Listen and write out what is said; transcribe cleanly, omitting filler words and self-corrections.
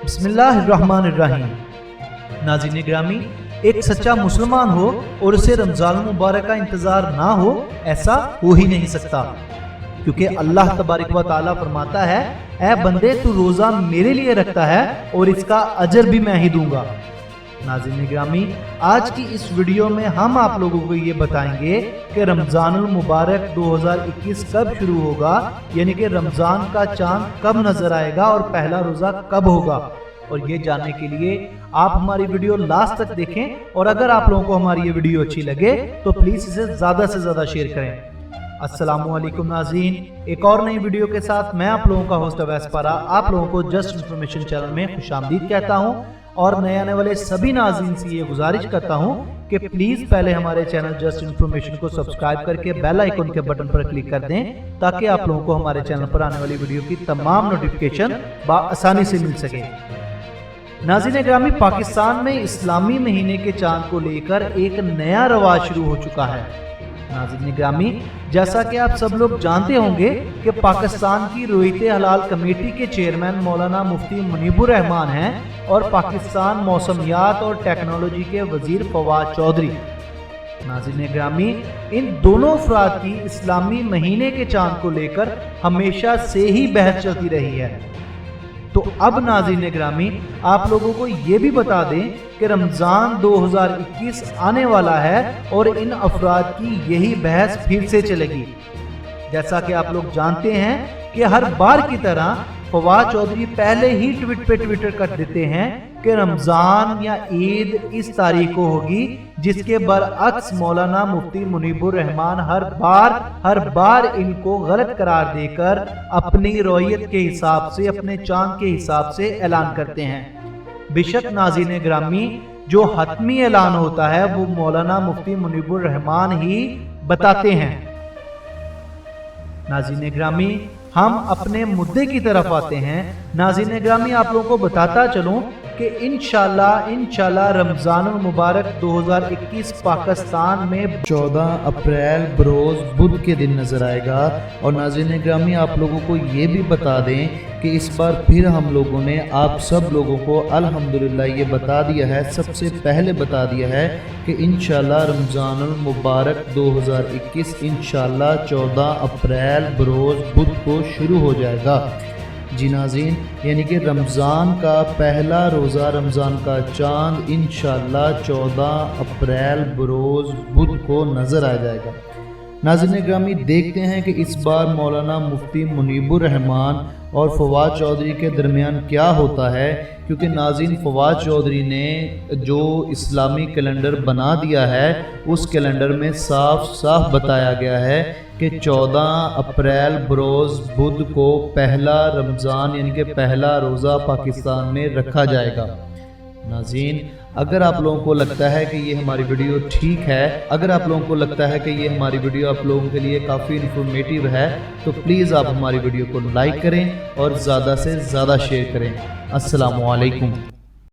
बिस्मिल्लाहिर्रहमानिर्रहीम। नाज़रीन ग्रामी, एक सच्चा मुसलमान हो और उसे रमज़ान मुबारक का इंतज़ार ना हो, ऐसा हो ही नहीं सकता, क्योंकि अल्लाह तबारक व तआला फरमाता है, ऐ बंदे तू रोज़ा मेरे लिए रखता है और इसका अजर भी मैं ही दूंगा। नाज़रीन ग्रामी, आज की इस वीडियो में हम आप लोगों को ये बताएंगे कि रमज़ानुल मुबारक 2021 कब शुरू होगा, यानी कि रमज़ान का चांद कब नजर आएगा और पहला रोज़ा कब होगा। और ये जानने के लिए आप हमारी वीडियो लास्ट तक देखें, और अगर आप लोगों को हमारी ये वीडियो अच्छी लगे तो प्लीज़ इसे ज़्यादा से ज़्यादा शेयर करें। अस्सलामुअलैकुम नाज़रीन, एक और नई वीडियो के साथ मैं आप लोगों का होस्ट अवैस पारा आप लोगों को जस्ट इन्फॉर्मेशन चैनल में खुशामदीद कहता हूं, और नए आने वाले सभी नाज़रीन से ये गुजारिश करता हूं कि प्लीज़ पहले हमारे चैनल जस्ट इन्फॉर्मेशन को सब्सक्राइब करके बेल आइकन के बटन पर क्लिक कर दें, ताकि आप लोगों को हमारे चैनल पर आने वाली वीडियो की तमाम नोटिफिकेशन आसानी से मिल सके। नाज़रीन ग्रामी, पाकिस्तान में इस्लामी महीने के चांद को लेकर एक नया रवाज शुरू हो चुका है। नाज़रीन ग्रामी, जैसा कि आप सब लोग जानते होंगे कि पाकिस्तान की रोयते हलाल कमेटी के चेयरमैन मौलाना मुफ्ती मुनीबुर रहमान हैं, और पाकिस्तान मौसमियात और टेक्नोलॉजी के वजीर फवाद चौधरी। नाज़रीन ग्रामी, इन दोनों अफराद की इस्लामी महीने के चांद को लेकर हमेशा से ही बहस चलती रही है। तो अब नाज़रीन ग्रामी, आप लोगों को ये भी बता दें कि रमज़ान 2021 आने वाला है और इन अफराद की यही बहस फिर से चलेगी। जैसा कि आप लोग जानते हैं कि हर बार की तरह फवाद चौधरी पहले ही ट्विटर कर देते हैं कि रमज़ान या ईद इस तारीख को होगी, जिसके बरअक्स मौलाना मुफ्ती मुनीबुर रहमान हर बार इनको गलत करार देकर अपनी रौयत के हिसाब से, अपने चांद के हिसाब से ऐलान करते हैं। बेशक नाज़रीन ग्रामी, जो हतमी ऐलान होता है वो मौलाना मुफ्ती मुनीबुर रहमान ही बताते हैं। नाज़रीन ग्रामी, हम अपने मुद्दे की तरफ आते हैं। नाज़रीन ग्रामी, आप लोगों को बताता चलूं कि इंशाल्लाह रमज़ानुल मुबारक 2021 पाकिस्तान में 14 अप्रैल बरोज़ बुध के दिन नज़र आएगा। और नाज़रीन ग्रामी, आप लोगों को ये भी बता दें कि इस बार फिर हम लोगों ने आप सब लोगों को अल्हम्दुलिल्लाह ये बता दिया है, सबसे पहले बता दिया है कि इंशाल्लाह रमज़ानुल मुबारक 2021 इंशाल्लाह 14 अप्रैल बरोज़ बुध को शुरू हो जाएगा। जी नाज़रीन, यानी कि रमज़ान का पहला रोज़ा, रमज़ान का चांद इंशाल्लाह 14 अप्रैल बरोज़ बुध को नज़र आ जाएगा। नाज़रीन ग्रामी, देखते हैं कि इस बार मौलाना मुफ्ती मुनीबुर रहमान और फवाद चौधरी के दरमियान क्या होता है, क्योंकि नाज़रीन फवाद चौधरी ने जो इस्लामी कैलेंडर बना दिया है उस कैलेंडर में साफ साफ बताया गया है कि 14 अप्रैल बरोज़ बुध को पहला रमज़ान यानी कि पहला रोज़ा पाकिस्तान में रखा जाएगा। नाज़रीन, अगर आप लोगों को लगता है कि ये हमारी वीडियो ठीक है, अगर आप लोगों को लगता है कि ये हमारी वीडियो आप लोगों के लिए काफ़ी इन्फॉर्मेटिव है, तो प्लीज़ आप हमारी वीडियो को लाइक करें और ज़्यादा से ज़्यादा शेयर करें। अस्सलामु अलैकुम।